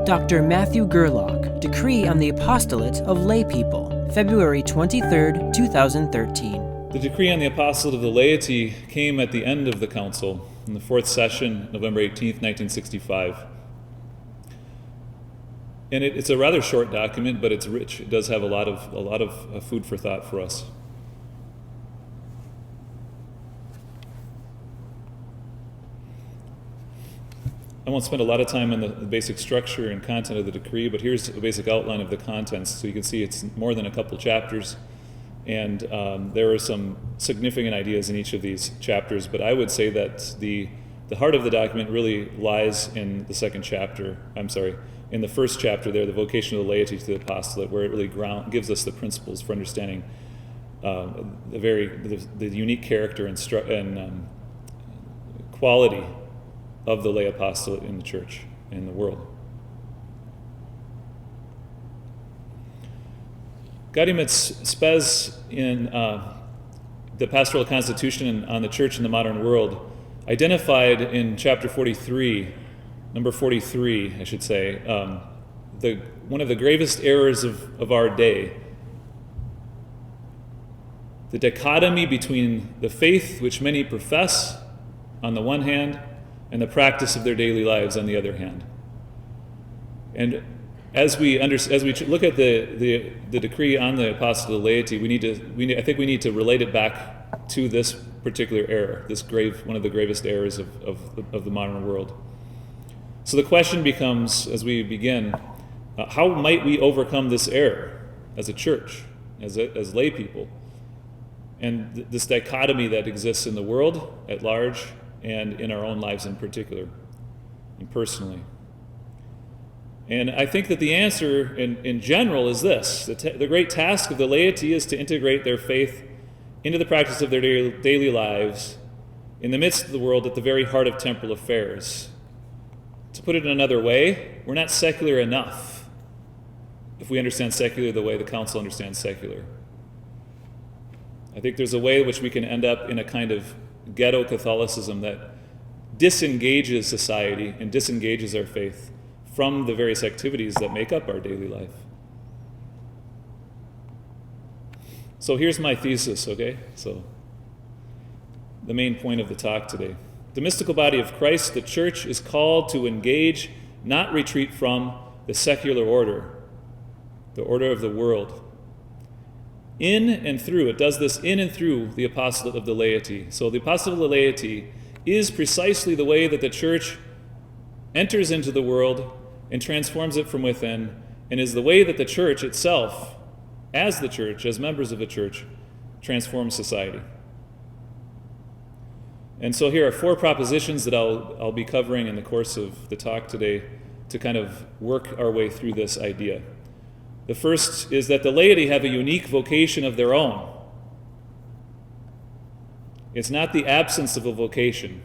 Dr. Matthew Gerlach, Decree on the Apostolate of Lay People, February 23, 2013. The decree on the Apostolate of the Laity came at the end of the Council, in the fourth session, November 18, 1965. And it's a rather short document, but it's rich. It does have a lot of food for thought for us. I won't spend a lot of time on the basic structure and content of the decree, but here's a basic outline of the contents. So you can see it's more than a couple chapters, and there are some significant ideas in each of these chapters, but I would say that the heart of the document really lies in the second chapter, in the first chapter there, the vocation of the laity to the apostolate, where it really gives us the principles for understanding the unique character and quality of the lay apostolate in the church, in the world. Gaudium Spes in the Pastoral Constitution on the Church in the Modern World identified in chapter 43, number 43, I should say, one of the gravest errors of our day, the dichotomy between the faith which many profess on the one hand and the practice of their daily lives on the other hand. And as we look at the decree on the apostolate of the laity, I think we need to relate it back to this particular error, one of the gravest errors of the modern world. So the question becomes, as we begin, how might we overcome this error as a church, as lay people, and this dichotomy that exists in the world at large and in our own lives in particular and personally. And I think that the answer in general is this. The great task of the laity is to integrate their faith into the practice of their daily lives in the midst of the world at the very heart of temporal affairs. To put it in another way, we're not secular enough if we understand secular the way the Council understands secular. I think there's a way in which we can end up in a kind of ghetto Catholicism that disengages society and disengages our faith from the various activities that make up our daily life. So here's my thesis, okay? So the main point of the talk today. The mystical body of Christ, the Church, is called to engage, not retreat from, the secular order, the order of the world. It does this in and through the apostolate of the laity. So the apostolate of the laity is precisely the way that the church enters into the world and transforms it from within, and is the way that the church itself, as the church, as members of the church, transforms society. And so here are four propositions that I'll be covering in the course of the talk today to kind of work our way through this idea. The first is that the laity have a unique vocation of their own. It's not the absence of a vocation.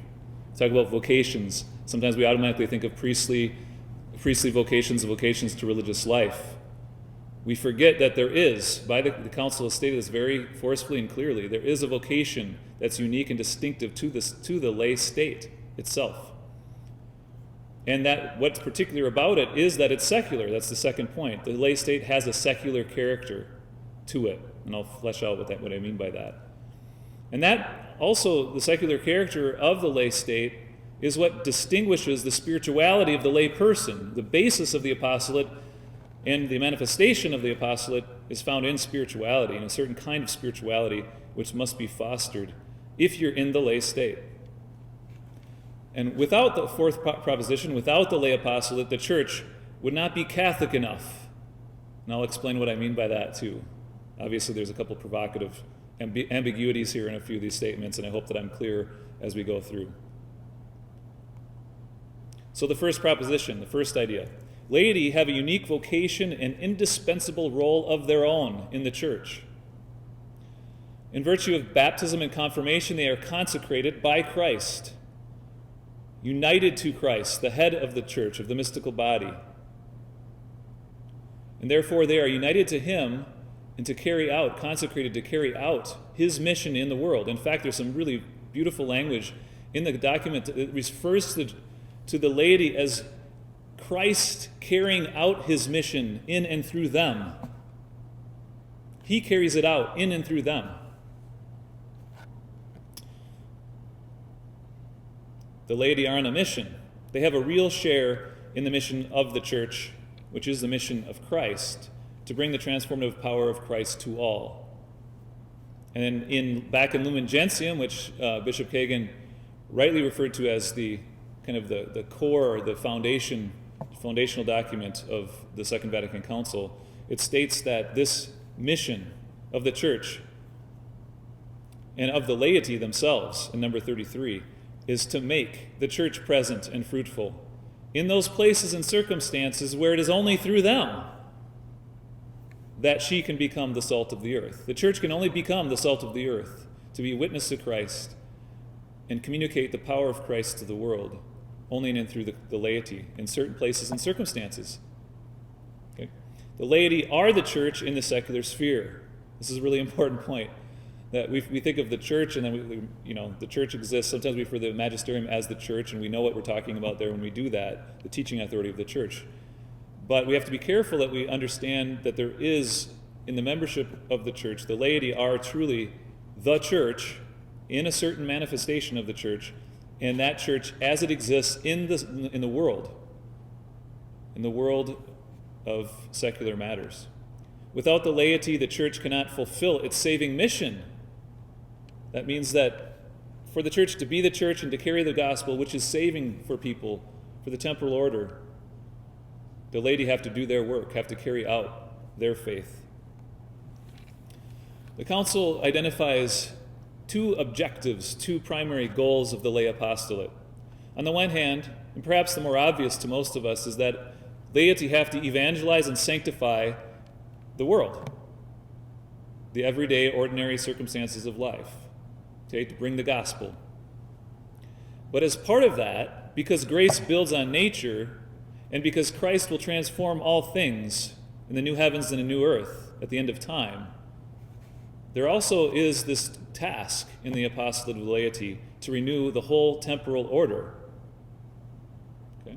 Talk about vocations. Sometimes we automatically think of priestly vocations and vocations to religious life. We forget that there is, by the Council has stated this very forcefully and clearly, there is a vocation that's unique and distinctive to the lay state itself. And that what's particular about it is that it's secular. That's the second point. The lay state has a secular character to it, and I'll flesh out what I mean by that. And that also, the secular character of the lay state is what distinguishes the spirituality of the lay person. The basis of the apostolate and the manifestation of the apostolate is found in spirituality, in a certain kind of spirituality which must be fostered if you're in the lay state. And without the fourth proposition, without the lay apostolate, the church would not be Catholic enough. And I'll explain what I mean by that too. Obviously there's a couple provocative ambiguities here in a few of these statements, and I hope that I'm clear as we go through. So the first proposition, the first idea. Laity have a unique vocation and indispensable role of their own in the church. In virtue of baptism and confirmation, they are consecrated by Christ, united to Christ, the head of the church, of the mystical body. And therefore they are united to Him and consecrated to carry out His mission in the world. In fact, there's some really beautiful language in the document that refers to the laity as Christ carrying out his mission in and through them. He carries it out in and through them. The laity are on a mission. They have a real share in the mission of the church, which is the mission of Christ, to bring the transformative power of Christ to all. And back in Lumen Gentium, which Bishop Kagan rightly referred to as the kind of the core, the foundational document of the Second Vatican Council, it states that this mission of the church and of the laity themselves, in number 33, is to make the church present and fruitful in those places and circumstances where it is only through them that she can become the salt of the earth. The church can only become the salt of the earth, to be a witness to Christ and communicate the power of Christ to the world, only in and through the laity in certain places and circumstances. Okay? The laity are the church in the secular sphere. This is a really important point, that we think of the church, and then the church exists. Sometimes we refer to the magisterium as the church, and we know what we're talking about there when we do that, the teaching authority of the church. But we have to be careful that we understand that there is, in the membership of the church, the laity are truly the church in a certain manifestation of the church, and that church as it exists in the world of secular matters. Without the laity, the church cannot fulfill its saving mission. That means that for the church to be the church and to carry the gospel, which is saving for people, for the temporal order, the laity have to do their work, have to carry out their faith. The Council identifies two objectives, two primary goals of the lay apostolate. On the one hand, and perhaps the more obvious to most of us, is that laity have to evangelize and sanctify the world, the everyday, ordinary circumstances of life, okay, to bring the gospel. But as part of that, because grace builds on nature, and because Christ will transform all things in the new heavens and the new earth at the end of time, there also is this task in the apostolate of laity to renew the whole temporal order. Okay?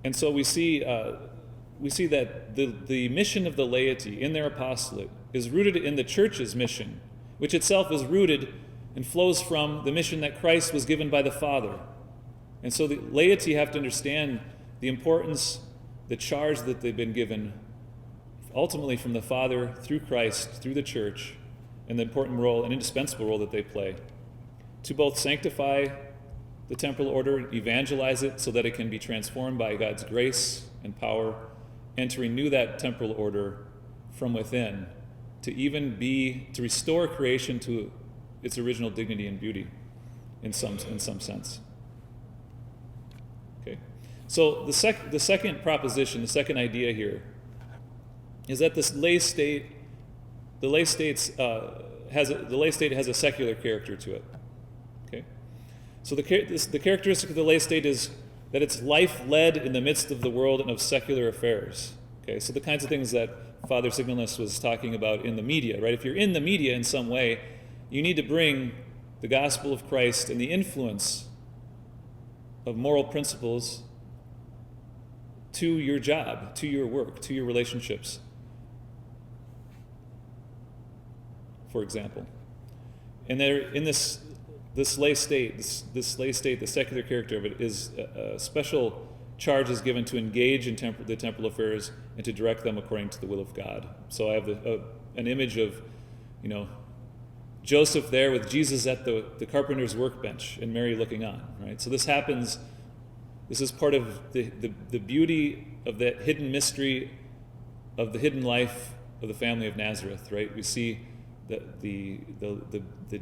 And so we see that the mission of the laity in their apostolate is rooted in the church's mission, which itself is rooted and flows from the mission that Christ was given by the Father. And so the laity have to understand the importance, the charge that they've been given, ultimately from the Father, through Christ, through the church, and the important role, an indispensable role that they play, to both sanctify the temporal order, evangelize it so that it can be transformed by God's grace and power, and to renew that temporal order from within, to restore creation to its original dignity and beauty in some sense. Okay. So the second proposition, the second idea here, is that this lay state, the lay state has a secular character to it. Okay. So the characteristic of the lay state is that it's life led in the midst of the world and of secular affairs. Okay. So the kinds of things that Father Signalis was talking about in the media, right? If you're in the media in some way, you need to bring the gospel of Christ and the influence of moral principles to your job, to your work, to your relationships, for example. And there, in this lay state, the secular character of it is a special charge is given to engage in the temporal affairs and to direct them according to the will of God. So I have an image of, Joseph there with Jesus at the carpenter's workbench and Mary looking on, right? So this happens. This is part of the beauty of that hidden mystery of the hidden life of the family of Nazareth, right? We see the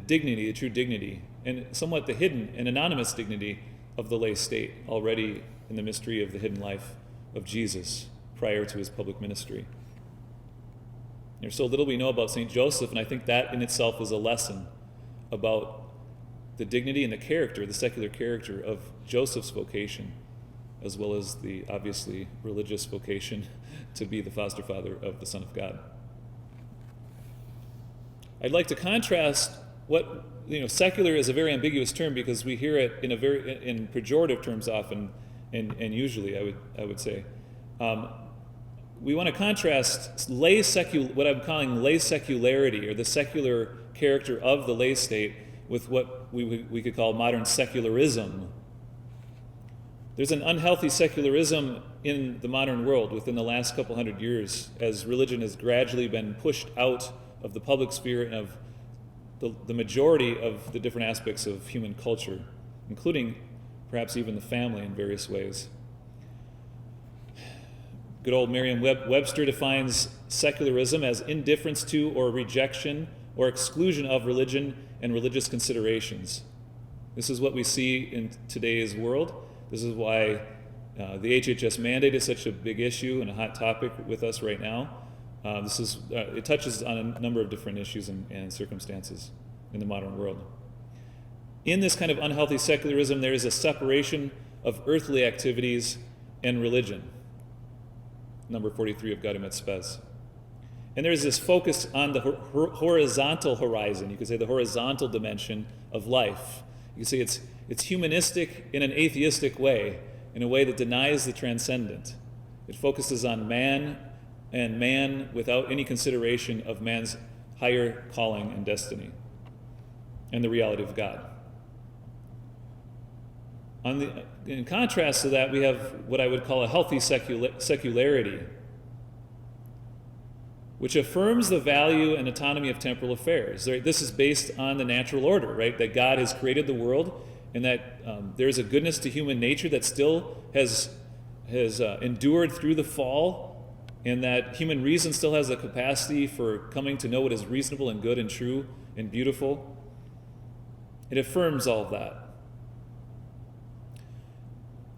dignity, the true dignity, and somewhat the hidden and anonymous dignity of the lay state already in the mystery of the hidden life of Jesus prior to his public ministry. There's so little we know about St. Joseph, and I think that in itself is a lesson about the dignity and the character, the secular character of Joseph's vocation, as well as the obviously religious vocation to be the foster father of the Son of God. I'd like to contrast secular is a very ambiguous term because we hear it in pejorative terms often, and usually I would say. We want to contrast what I'm calling lay secularity, or the secular character of the lay state, with what we could call modern secularism. There's an unhealthy secularism in the modern world within the last couple hundred years, as religion has gradually been pushed out of the public sphere and of the majority of the different aspects of human culture, including perhaps even the family in various ways. Good old Merriam-Webster defines secularism as indifference to or rejection or exclusion of religion and religious considerations. This is what we see in today's world. This is why the HHS mandate is such a big issue and a hot topic with us right now. It touches on a number of different issues and circumstances in the modern world. In this kind of unhealthy secularism, there is a separation of earthly activities and religion. Number 43 of Gaudium et Spes. And there's this focus on the horizontal horizon, you could say the horizontal dimension of life. You could say it's humanistic in an atheistic way, in a way that denies the transcendent. It focuses on man and man without any consideration of man's higher calling and destiny and the reality of God. In contrast to that, we have what I would call a healthy secularity, which affirms the value and autonomy of temporal affairs. Right? This is based on the natural order, right? That God has created the world, and that there is a goodness to human nature that still has endured through the fall, and that human reason still has the capacity for coming to know what is reasonable and good and true and beautiful. It affirms all of that.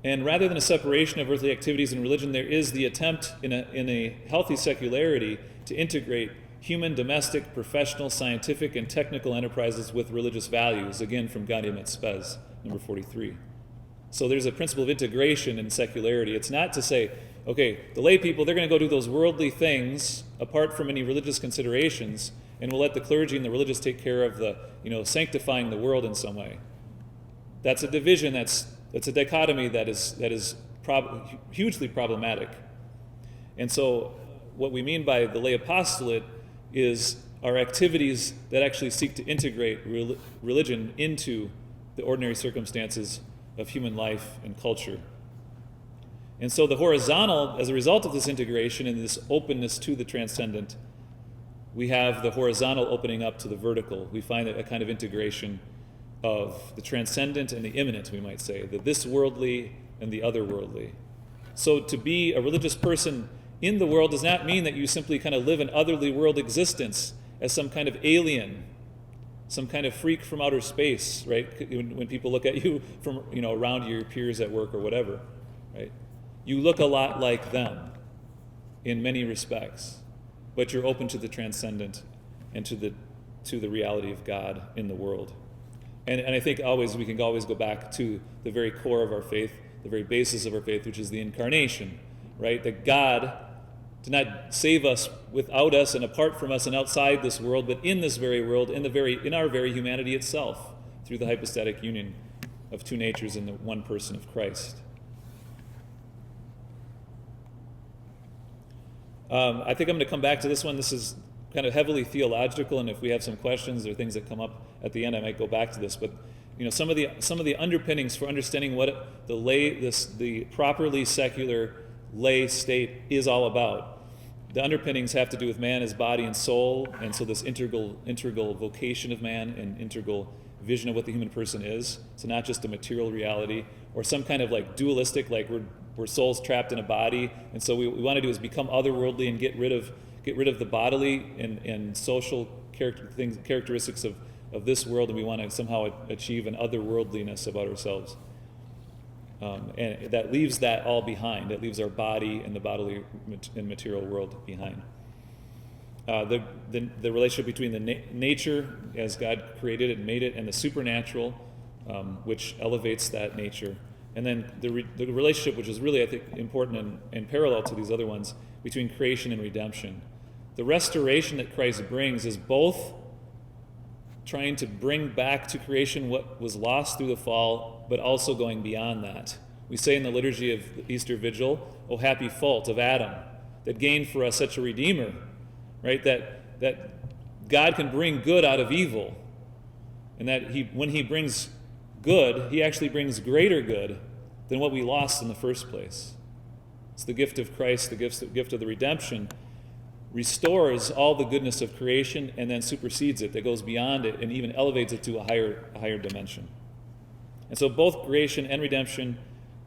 And rather than a separation of earthly activities and religion, there is the attempt in a healthy secularity to integrate human, domestic, professional, scientific, and technical enterprises with religious values, again from Gaudium et Spes, number 43. So there's a principle of integration in secularity. It's not to say, okay, the lay people, they're going to go do those worldly things apart from any religious considerations, and we'll let the clergy and the religious take care of the, sanctifying the world in some way. That's a division, that's a dichotomy that is hugely problematic. And so what we mean by the lay apostolate is our activities that actually seek to integrate religion into the ordinary circumstances of human life and culture. And so the horizontal, as a result of this integration and this openness to the transcendent, we have the horizontal opening up to the vertical. We find a kind of integration of the transcendent and the immanent, we might say, the this worldly and the otherworldly. So to be a religious person in the world does not mean that you simply kind of live an otherly world existence as some kind of alien, some kind of freak from outer space, right? When people look at you from, around your peers at work or whatever, right? You look a lot like them in many respects, but you're open to the transcendent and to the reality of God in the world. And I think we can always go back to the very core of our faith, the very basis of our faith, which is the incarnation, right? That God did not save us without us and apart from us and outside this world, but in this very world, in our very humanity itself, through the hypostatic union of two natures in the one person of Christ. I think I'm going to come back to this one. This is kind of heavily theological, and if we have some questions or things that come up at the end, I might go back to this. But some of the underpinnings for understanding what the properly secular lay state is all about. The underpinnings have to do with man as body and soul, and so this integral vocation of man and integral vision of what the human person is. So not just a material reality or some kind of like dualistic, like we're souls trapped in a body, and so what we want to do is become otherworldly and get rid of the bodily and social characteristics of this world, and we want to somehow achieve an otherworldliness about ourselves. And that leaves that all behind. That leaves our body and the bodily and material world behind. The relationship between the nature, as God created it and made it, and the supernatural, which elevates that nature. And then the relationship, which is really, I think, important and parallel to these other ones, between creation and redemption. The restoration that Christ brings is both trying to bring back to creation what was lost through the fall, but also going beyond that, We say in the liturgy of the Easter Vigil, "O happy fault of Adam, that gained for us such a Redeemer," right? That God can bring good out of evil, and that when he brings good, he actually brings greater good than what we lost in the first place. It's the gift of Christ, the gift of the redemption, restores all the goodness of creation and then supersedes it, that goes beyond it and even elevates it to a higher dimension. And so both creation and redemption,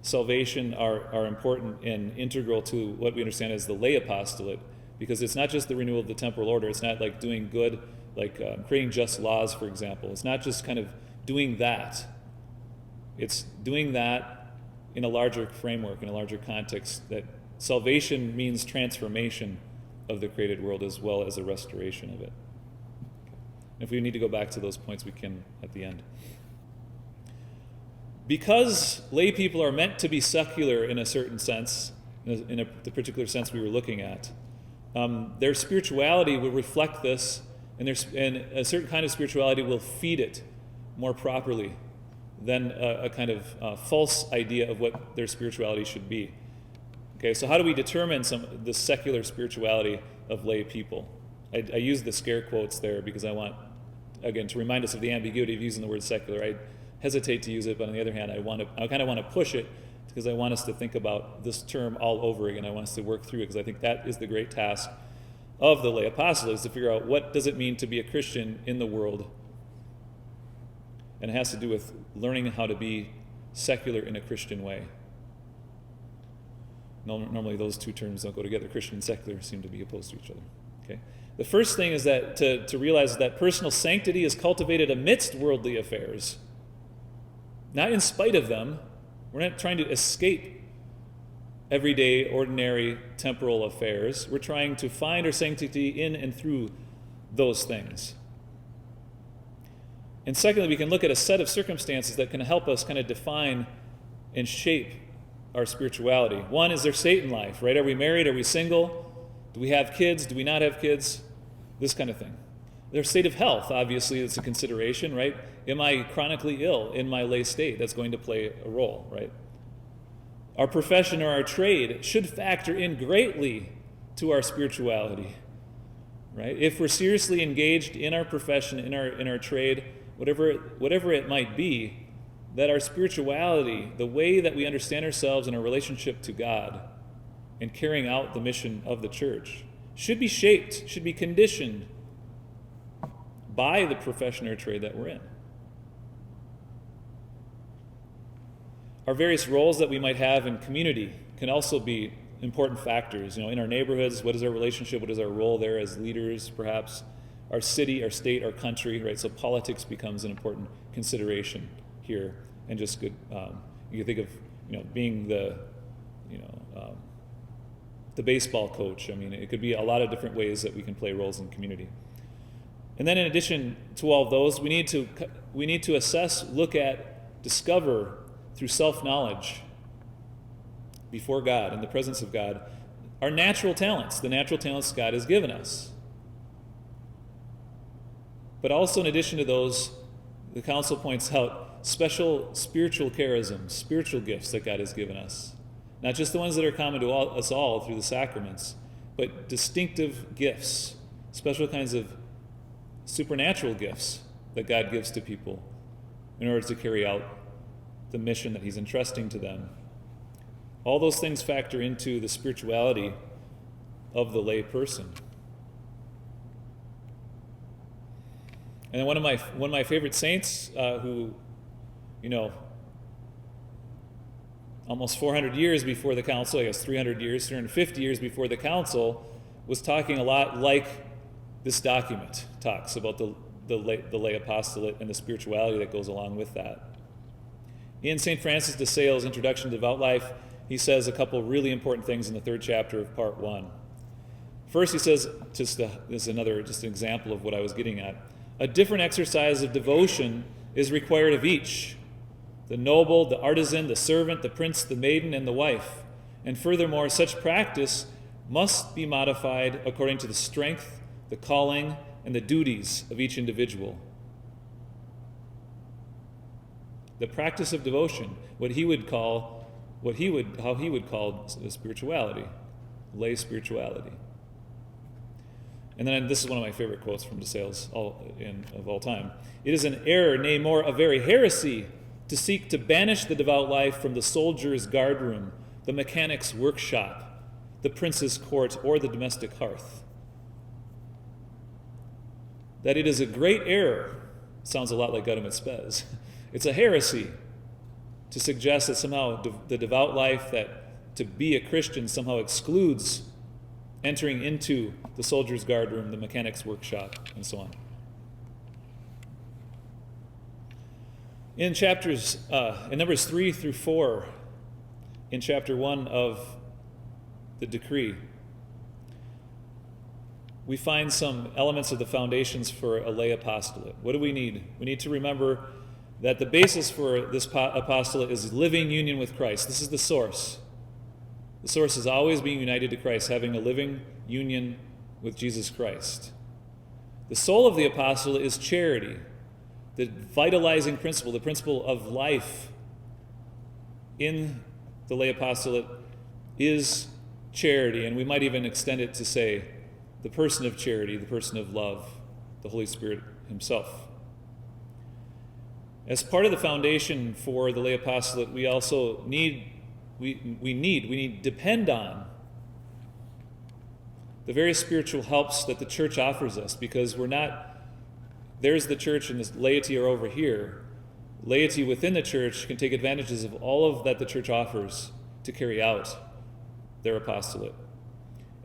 salvation are important and integral to what we understand as the lay apostolate, because it's not just the renewal of the temporal order. It's not like doing good, like creating just laws, for example. It's not just kind of doing that. It's doing that in a larger framework, in a larger context, that salvation means transformation of the created world as well as a restoration of it. If we need to go back to those points, we can at the end. Because lay people are meant to be secular in a certain sense, the particular sense we were looking at, their spirituality will reflect this, and a certain kind of spirituality will feed it more properly than a kind of false idea of what their spirituality should be. Okay, so how do we determine the secular spirituality of lay people? I use the scare quotes there because I want, again, to remind us of the ambiguity of using the word secular. I hesitate to use it, but on the other hand, I kind of want to push it because I want us to think about this term all over again. I want us to work through it because I think that is the great task of the lay apostolate, is to figure out what does it mean to be a Christian in the world. And it has to do with learning how to be secular in a Christian way. Normally those two terms don't go together. Christian and secular seem to be opposed to each other. Okay. The first thing is that to realize that personal sanctity is cultivated amidst worldly affairs, not in spite of them. We're not trying to escape everyday, ordinary, temporal affairs. We're trying to find our sanctity in and through those things. And secondly, we can look at a set of circumstances that can help us kind of define and shape our spirituality. One, is there Satan life, right? Are we married? Are we single? Do we have kids? Do we not have kids? This kind of thing. There's state of health, obviously, it's a consideration, right? Am I chronically ill in my lay state? That's going to play a role, right? Our profession or our trade should factor in greatly to our spirituality, right? If we're seriously engaged in our profession, in our trade, whatever it might be, that our spirituality, the way that we understand ourselves in our relationship to God and carrying out the mission of the church, should be shaped, should be conditioned by the profession or trade that we're in. Our various roles that we might have in community can also be important factors. In our neighborhoods, what is our relationship? What is our role there as leaders, perhaps? Our city, our state, our country, right? So politics becomes an important consideration here, and just good. You can think of being the baseball coach. I mean, it could be a lot of different ways that we can play roles in community. And then, in addition to all those, we need to assess, look at, discover through self-knowledge before God, in the presence of God, our natural talents, the natural talents God has given us. But also, in addition to those, the Council points out special spiritual charisms, spiritual gifts that God has given us. Not just the ones that are common to us all through the sacraments, but distinctive gifts, special kinds of supernatural gifts that God gives to people in order to carry out the mission that He's entrusting to them. All those things factor into the spirituality of the lay person. And then one of my favorite saints, who, almost 400 years before the council, I guess 350 years before the council, was talking a lot like this document talks about the lay apostolate and the spirituality that goes along with that. In St. Francis de Sales' Introduction to Devout Life, he says a couple really important things in the 3rd chapter of part 1. First, he says, this is an example of what I was getting at. A different exercise of devotion is required of each: the noble, the artisan, the servant, the prince, the maiden, and the wife. And furthermore, such practice must be modified according to the strength, the calling, and the duties of each individual. The practice of devotion, what he would call how he would call spirituality, lay spirituality. And then this is one of my favorite quotes from de Sales of all time. It is an error, nay more, a very heresy, to seek to banish the devout life from the soldier's guardroom, the mechanic's workshop, the prince's court, or the domestic hearth. That it is a great error, sounds a lot like Gaudium et Spes. It's a heresy to suggest that somehow the devout life, that to be a Christian somehow excludes entering into the soldier's guardroom, the mechanic's workshop, and so on. In Numbers 3 through 4, in chapter 1 of the decree, we find some elements of the foundations for a lay apostolate. What do we need? We need to remember that the basis for this apostolate is living union with Christ. This is the source. The source is always being united to Christ, having a living union with Jesus Christ. The soul of the apostolate is charity, the vitalizing principle, the principle of life in the lay apostolate is charity, and we might even extend it to say the person of charity, the person of love, the Holy Spirit himself. As part of the foundation for the lay apostolate, we also depend on the various spiritual helps that the church offers us, because there's the church and the laity are over here. Laity within the church can take advantages of all of that the church offers to carry out their apostolate,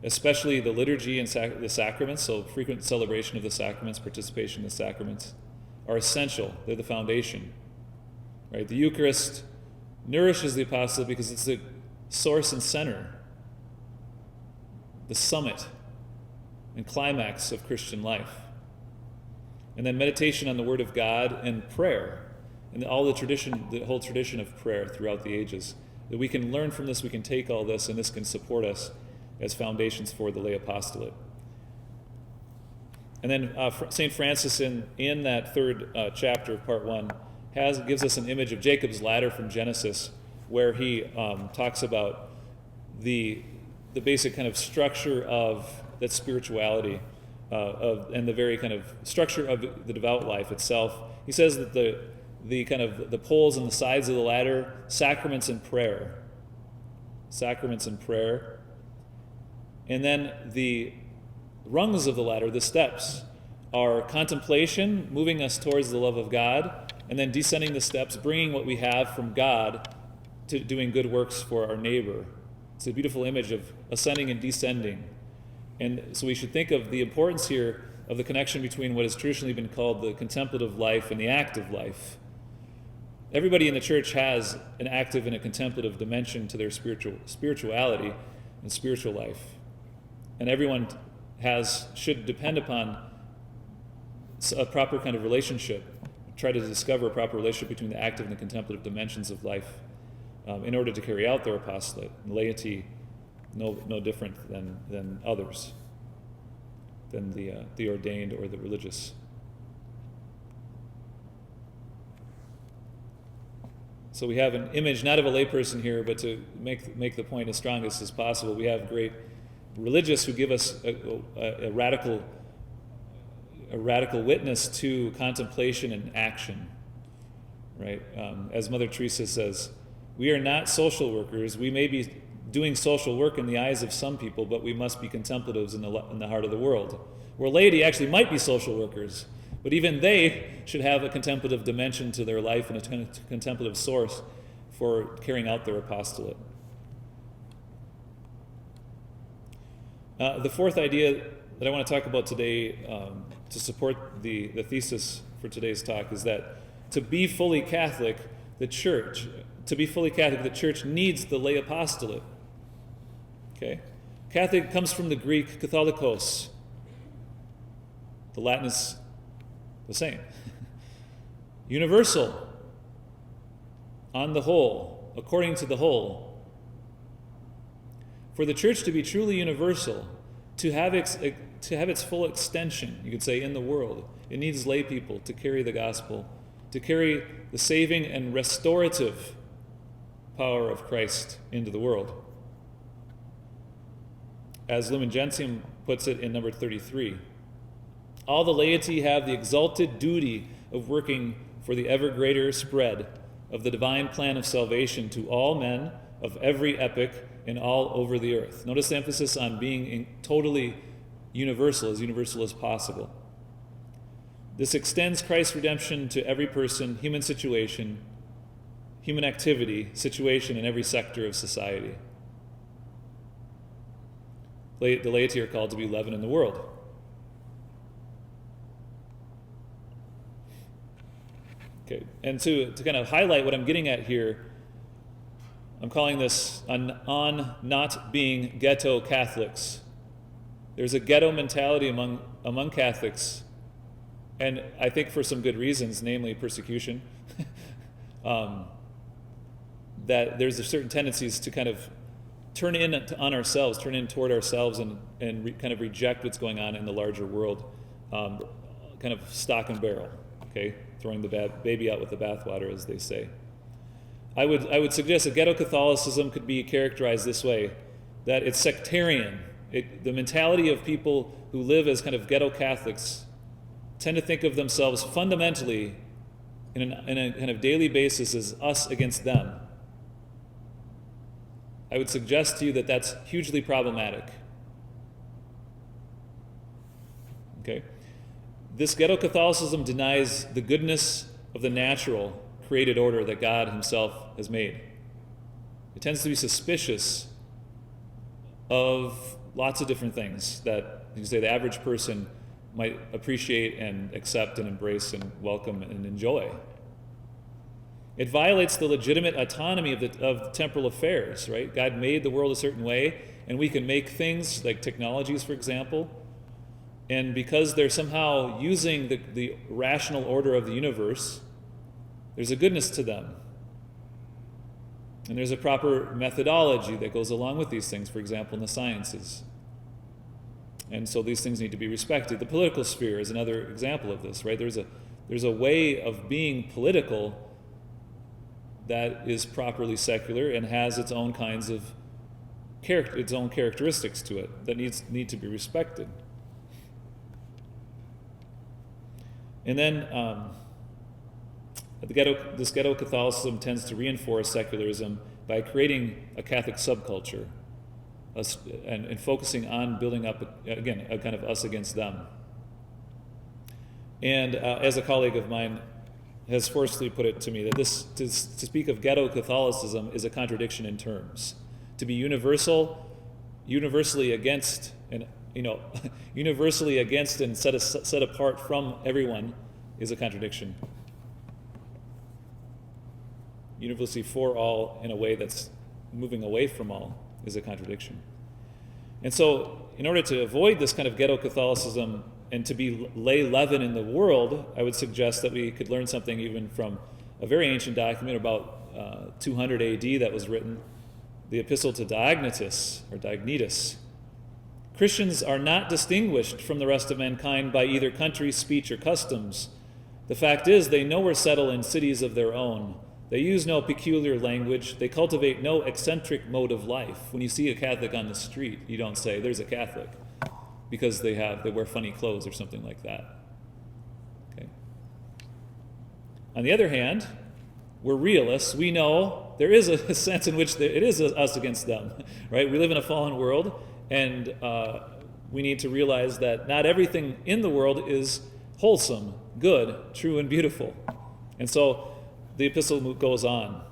especially the liturgy and the sacraments. So frequent celebration of the sacraments, participation in the sacraments are essential. They're the foundation, right? The Eucharist nourishes the apostolate because it's the source and center, the summit and climax of Christian life. And then meditation on the Word of God and prayer, and the whole tradition of prayer throughout the ages. That we can learn from this, we can take all this, and this can support us as foundations for the lay apostolate. And then St. Francis in that third chapter of part 1 gives us an image of Jacob's ladder from Genesis, where he talks about the basic kind of structure of that spirituality and the very kind of structure of the devout life itself. He says that the kind of the poles and the sides of the ladder, sacraments and prayer, and then the rungs of the ladder, the steps, are contemplation, moving us towards the love of God, and then descending the steps, bringing what we have from God to doing good works for our neighbor. It's a beautiful image of ascending and descending. And so we should think of the importance here of the connection between what has traditionally been called the contemplative life and the active life. Everybody in the church has an active and a contemplative dimension to their spirituality and spiritual life. And everyone should depend upon a proper kind of relationship, try to discover a proper relationship between the active and the contemplative dimensions of life in order to carry out their apostolate. And laity, no different than others, than the ordained or the religious. So we have an image not of a layperson here, but to make the point as strongest as possible, we have great religious who give us a radical witness to contemplation and action, right? As Mother Teresa says, we are not social workers. We may be doing social work in the eyes of some people, but we must be contemplatives in the heart of the world. Where laity actually might be social workers, but even they should have a contemplative dimension to their life and a contemplative source for carrying out their apostolate. The fourth idea that I want to talk about today to support the thesis for today's talk is that to be fully Catholic, the Church needs the lay apostolate. Okay? Catholic comes from the Greek katholikos. The Latin is the same. Universal, on the whole, according to the whole. For the Church to be truly universal, to have its full extension, you could say, in the world, it needs lay people to carry the gospel, to carry the saving and restorative power of Christ into the world. As Lumen Gentium puts it in number 33, all the laity have the exalted duty of working for the ever greater spread of the divine plan of salvation to all men of every epoch and all over the earth. Notice the emphasis on being totally universal as possible. This extends Christ's redemption to every person, human situation, human activity, situation in every sector of society. The laity are called to be leaven in the world. Okay, and to kind of highlight what I'm getting at here, I'm calling this on not being ghetto Catholics. There's a ghetto mentality among Catholics, and I think for some good reasons, namely persecution, that there's a certain tendencies to kind of turn in toward ourselves and kind of reject what's going on in the larger world, kind of stock and barrel, okay? Throwing the baby out with the bathwater, as they say. I would suggest that ghetto Catholicism could be characterized this way, that it's sectarian. The mentality of people who live as kind of ghetto Catholics tend to think of themselves fundamentally in a kind of daily basis as us against them. I would suggest to you that that's hugely problematic. Okay? This ghetto Catholicism denies the goodness of the natural created order that God himself has made. It tends to be suspicious of lots of different things that, you say, the average person might appreciate and accept and embrace and welcome and enjoy. It violates the legitimate autonomy of temporal affairs, right? God made the world a certain way, and we can make things like technologies, for example, and because they're somehow using the rational order of the universe, there's a goodness to them. And there's a proper methodology that goes along with these things, for example, in the sciences. And so these things need to be respected. The political sphere is another example of this, right? There's a way of being political that is properly secular and has its own kinds of its own characteristics to it that need to be respected. And then this ghetto Catholicism tends to reinforce secularism by creating a Catholic subculture and focusing on building up, again, a kind of us against them. And as a colleague of mine has forcefully put it to me, that to speak of ghetto Catholicism is a contradiction in terms. To be universally against, and universally against and set apart from everyone is a contradiction. Universally for all in a way that's moving away from all is a contradiction. And so, in order to avoid this kind of ghetto Catholicism and to be lay leaven in the world, I would suggest that we could learn something even from a very ancient document about 200 AD that was written, the Epistle to Diognetus. Christians are not distinguished from the rest of mankind by either country, speech, or customs. The fact is, they nowhere settle in cities of their own. They use no peculiar language. They cultivate no eccentric mode of life. When you see a Catholic on the street, you don't say, "There's a Catholic," because they wear funny clothes or something like that. Okay. On the other hand, we're realists. We know there is a sense in which it is us against them, right? We live in a fallen world, and we need to realize that not everything in the world is wholesome, good, true, and beautiful. And so the epistle goes on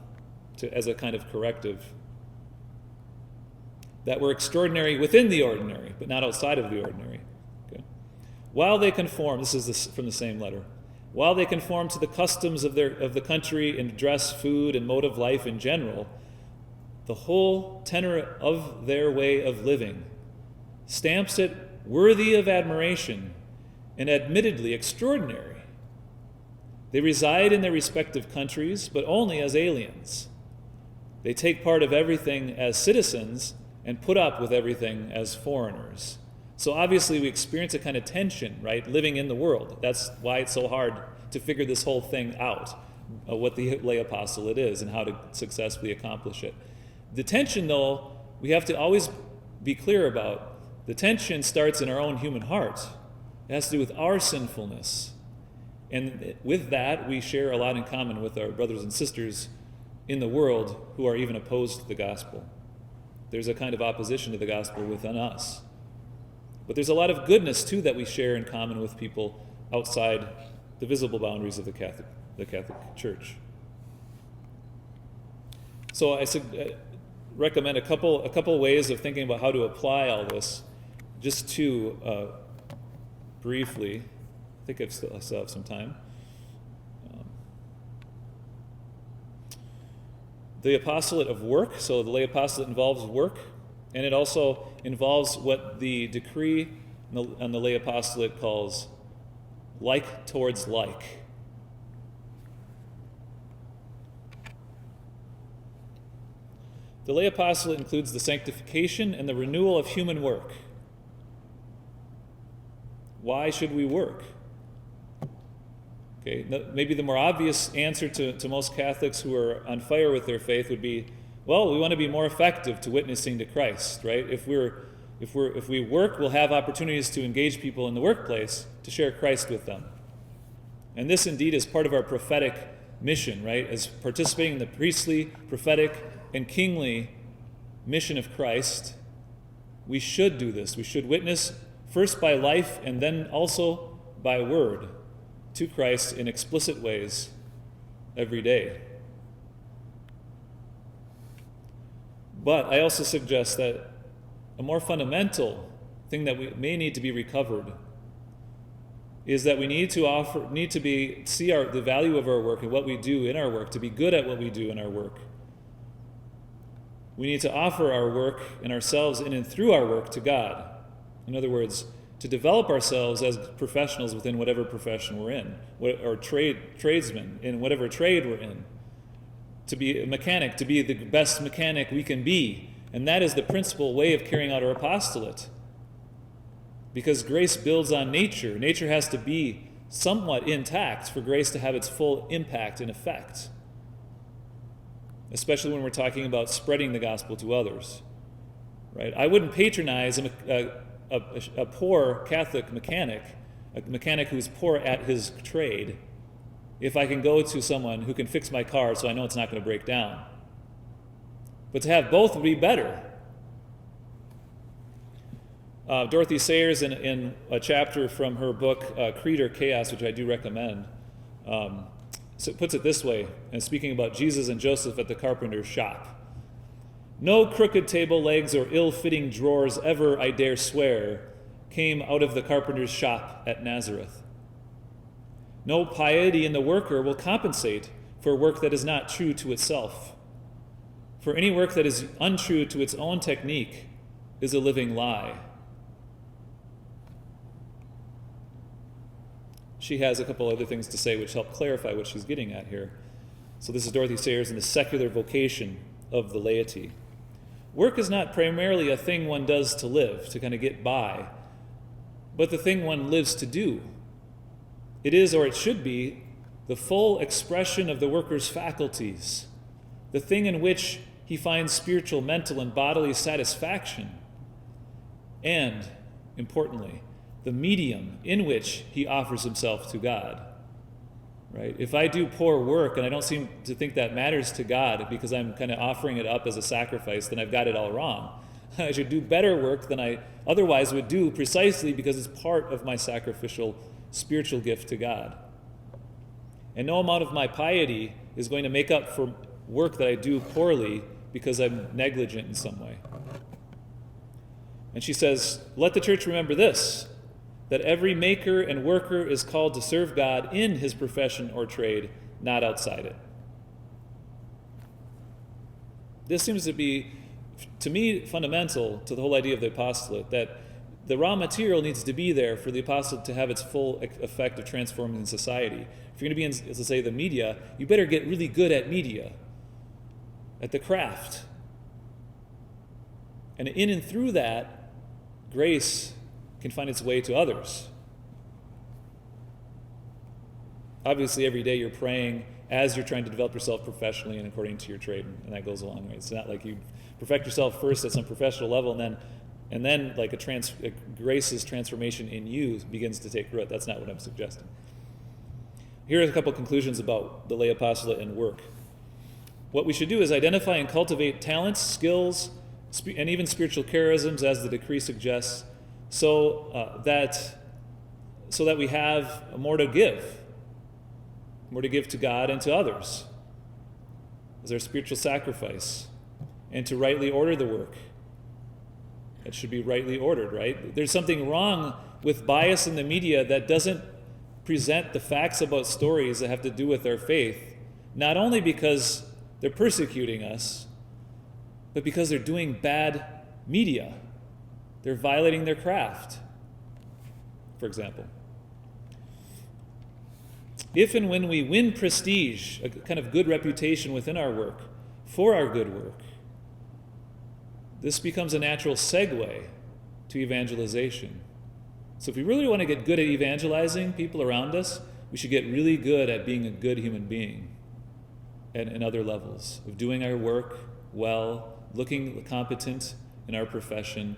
as a kind of corrective that we're extraordinary within the ordinary, but not outside of the ordinary. Okay? While they conform, this is from the same letter, while they conform to the customs of the country in dress, food, and mode of life in general, the whole tenor of their way of living stamps it worthy of admiration and admittedly extraordinary. They reside in their respective countries, but only as aliens. They take part of everything as citizens and put up with everything as foreigners. So obviously we experience a kind of tension, right, living in the world. That's why it's so hard to figure this whole thing out. what the lay apostolate is and how to successfully accomplish it. The tension, though, we have to always be clear about. The tension starts in our own human heart. It has to do with our sinfulness. And with that, we share a lot in common with our brothers and sisters in the world who are even opposed to the gospel. There's a kind of opposition to the gospel within us. But there's a lot of goodness, too, that we share in common with people outside the visible boundaries of the Catholic Church. So I recommend a couple ways of thinking about how to apply all this. Just to briefly, I think I still have some time. The apostolate of work, so the lay apostolate involves work, and it also involves what the decree on the lay apostolate calls like towards like. The lay apostolate includes the sanctification and the renewal of human work. Why should we work? Okay, maybe the more obvious answer to most Catholics who are on fire with their faith would be, well, we want to be more effective to witnessing to Christ, right? If we work, we'll have opportunities to engage people in the workplace to share Christ with them. And this indeed is part of our prophetic mission, right? As participating in the priestly, prophetic, and kingly mission of Christ, we should do this. We should witness first by life and then also by word to Christ in explicit ways every day. But I also suggest that a more fundamental thing that we may need to be recovered is that we need to see the value of our work and what we do in our work, to be good at what we do in our work. We need to offer our work and ourselves in and through our work to God. In other words, to develop ourselves as professionals within whatever profession we're in, or tradesmen in whatever trade we're in. To be a mechanic, to be the best mechanic we can be. And that is the principal way of carrying out our apostolate. Because grace builds on nature. Nature has to be somewhat intact for grace to have its full impact and effect. Especially when we're talking about spreading the gospel to others. Right? I wouldn't patronize a poor Catholic mechanic, a mechanic who's poor at his trade, if I can go to someone who can fix my car so I know it's not going to break down. But to have both would be better. Dorothy Sayers, in a chapter from her book, Creed or Chaos, which I do recommend, puts it this way, and speaking about Jesus and Joseph at the carpenter's shop. No crooked table legs or ill-fitting drawers ever, I dare swear, came out of the carpenter's shop at Nazareth. No piety in the worker will compensate for work that is not true to itself. For any work that is untrue to its own technique is a living lie. She has a couple other things to say which help clarify what she's getting at here. So this is Dorothy Sayers in the secular vocation of the laity. Work is not primarily a thing one does to live, to kind of get by, but the thing one lives to do. It is, or it should be, the full expression of the worker's faculties, the thing in which he finds spiritual, mental, and bodily satisfaction, and, importantly, the medium in which he offers himself to God. Right? If I do poor work and I don't seem to think that matters to God because I'm kind of offering it up as a sacrifice, then I've got it all wrong. I should do better work than I otherwise would do precisely because it's part of my sacrificial spiritual gift to God. And no amount of my piety is going to make up for work that I do poorly because I'm negligent in some way. And she says, let the church remember this, that every maker and worker is called to serve God in his profession or trade, not outside it. This seems to be, to me, fundamental to the whole idea of the apostolate, that the raw material needs to be there for the apostolate to have its full effect of transforming society. If you're going to be in, let's say, the media, you better get really good at media, at the craft. And in and through that, grace can find its way to others. Obviously, every day you're praying, as you're trying to develop yourself professionally and according to your trade, and that goes a long way. It's not like you perfect yourself first at some professional level, and then like a grace's transformation in you begins to take root. That's not what I'm suggesting. Here are a couple conclusions about the lay apostolate and work. What we should do is identify and cultivate talents, skills, and even spiritual charisms, as the decree suggests, so that we have more to give to God and to others as our spiritual sacrifice, and to rightly order the work. It should be rightly ordered, right? There's something wrong with bias in the media that doesn't present the facts about stories that have to do with our faith, not only because they're persecuting us, but because they're doing bad media. They're violating their craft, for example. If and when we win prestige, a kind of good reputation within our work, for our good work, this becomes a natural segue to evangelization. So if we really want to get good at evangelizing people around us, we should get really good at being a good human being and other levels, of doing our work well, looking competent in our profession,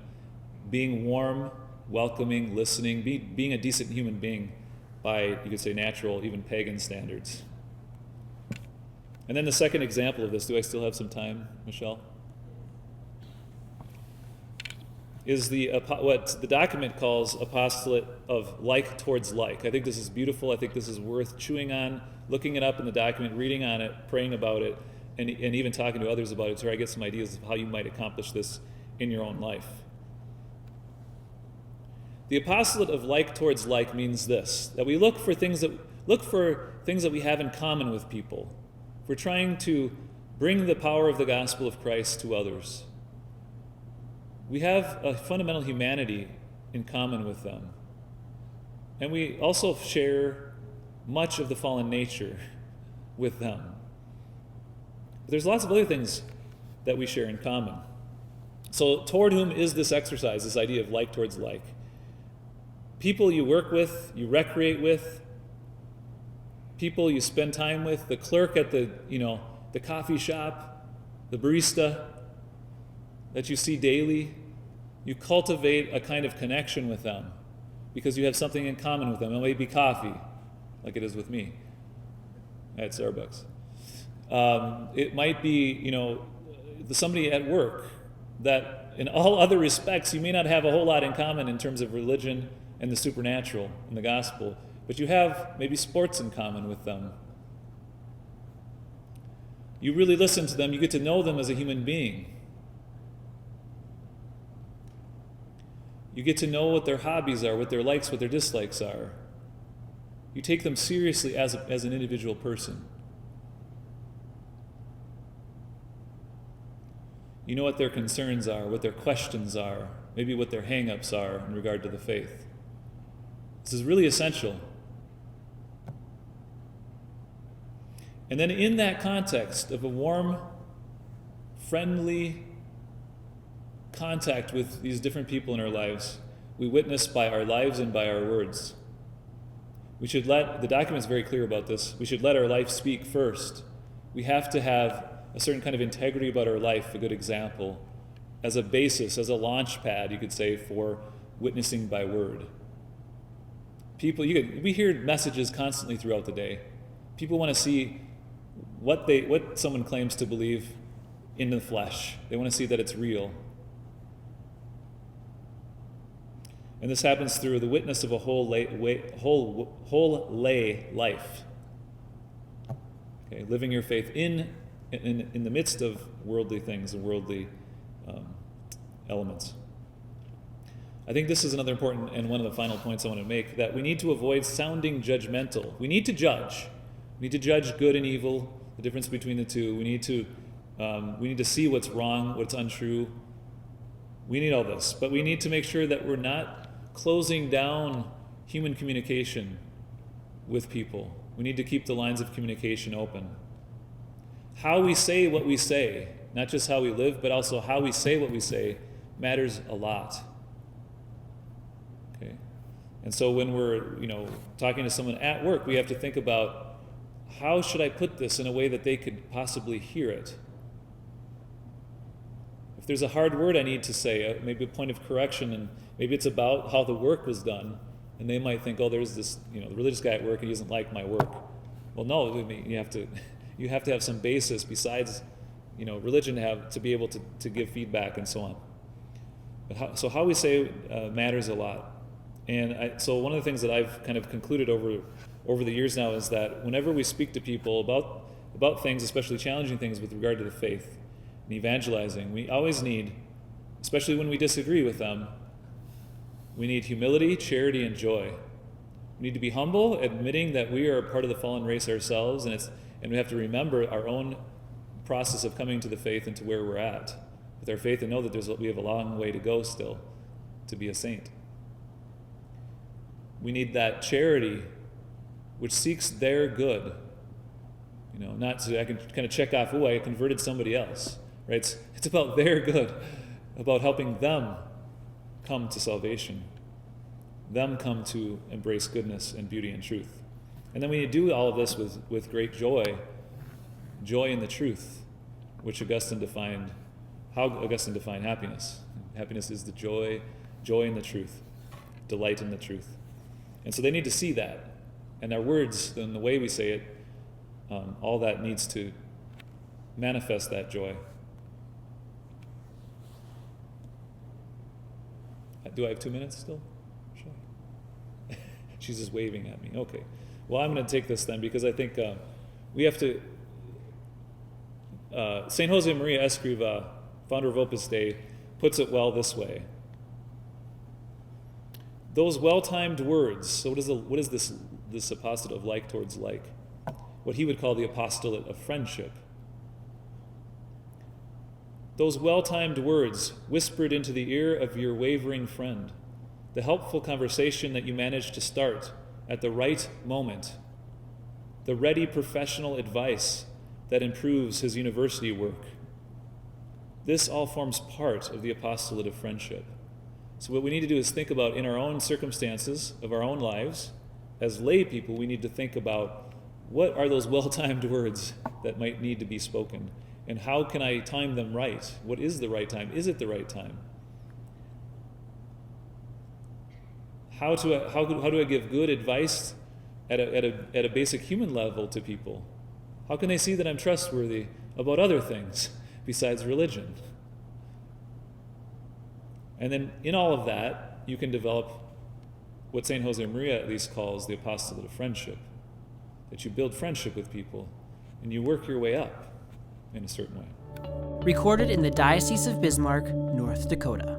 being warm, welcoming, listening, being a decent human being by, you could say, natural, even pagan standards. And then the second example of this, do I still have some time, Michelle? Is what the document calls apostolate of like towards like. I think this is beautiful. I think this is worth chewing on, looking it up in the document, reading on it, praying about it, and even talking to others about it, so I get some ideas of how you might accomplish this in your own life. The apostolate of like towards like means this: that we look for things that we have in common with people. We're trying to bring the power of the gospel of Christ to others. We have a fundamental humanity in common with them. And we also share much of the fallen nature with them. But there's lots of other things that we share in common. So toward whom is this exercise, this idea of like towards like? People you work with, you recreate with, people you spend time with, the clerk at the coffee shop, the barista that you see daily. You cultivate a kind of connection with them because you have something in common with them. It may be coffee, like it is with me at Starbucks. It might be, somebody at work that in all other respects you may not have a whole lot in common in terms of religion and the supernatural and the gospel, but you have maybe sports in common with them. You really listen to them, you get to know them as a human being. You get to know what their hobbies are, what their likes, what their dislikes are. You take them seriously as an individual person. You know what their concerns are, what their questions are, maybe what their hang-ups are in regard to the faith. This is really essential. And then in that context of a warm, friendly contact with these different people in our lives, we witness by our lives and by our words. The document's very clear about this, we should let our life speak first. We have to have a certain kind of integrity about our life, a good example, as a basis, as a launch pad, you could say, for witnessing by word. We hear messages constantly throughout the day. People want to see what someone claims to believe in the flesh. They want to see that it's real. And this happens through the witness of a whole lay life. Okay, living your faith in the midst of worldly things and worldly elements. I think this is another important and one of the final points I want to make, that we need to avoid sounding judgmental. We need to judge. We need to judge good and evil, the difference between the two. We need to see what's wrong, what's untrue. We need all this, but we need to make sure that we're not closing down human communication with people. We need to keep the lines of communication open. How we say what we say, not just how we live, but also how we say what we say, matters a lot. Okay? And so when we're, talking to someone at work, we have to think about how should I put this in a way that they could possibly hear it? If there's a hard word I need to say, maybe a point of correction, and maybe it's about how the work was done, and they might think, oh, there's this, the religious guy at work, and he doesn't like my work. Well, no, I mean, you have to have some basis besides, religion to be able to give feedback and so on. But how we say matters a lot. And so one of the things that I've kind of concluded over the years now is that whenever we speak to people about things, especially challenging things with regard to the faith and evangelizing, we always need, especially when we disagree with them, we need humility, charity, and joy. We need to be humble, admitting that we are a part of the fallen race ourselves, and we have to remember our own process of coming to the faith and to where we're at with our faith, and know that we have a long way to go still to be a saint. We need that charity which seeks their good. Not so I can kind of check off, I converted somebody else. Right? It's about their good, about helping them come to salvation, them come to embrace goodness and beauty and truth. And then we need to do all of this with great joy in the truth, which how Augustine defined happiness. Happiness is the joy in the truth, delight in the truth. And so they need to see that. And our words, and the way we say it, all that needs to manifest that joy. Do I have 2 minutes still? She's just waving at me. Okay. Well, I'm going to take this then, because I think we have to... St. Josemaria Escrivá, founder of Opus Dei, puts it well this way. Those well-timed words, so what is this apostolate of like towards like? What he would call the apostolate of friendship. Those well-timed words whispered into the ear of your wavering friend, the helpful conversation that you managed to start at the right moment, the ready professional advice that improves his university work. This all forms part of the apostolate of friendship. So what we need to do is think about, in our own circumstances of our own lives, as lay people, we need to think about what are those well-timed words that might need to be spoken, and how can I time them right? What is the right time? Is it the right time? How do I give good advice at a basic human level to people? How can they see that I'm trustworthy about other things besides religion? And then in all of that, you can develop what St. Josemaria at least calls the apostolate of friendship, that you build friendship with people and you work your way up in a certain way. Recorded in the Diocese of Bismarck, North Dakota.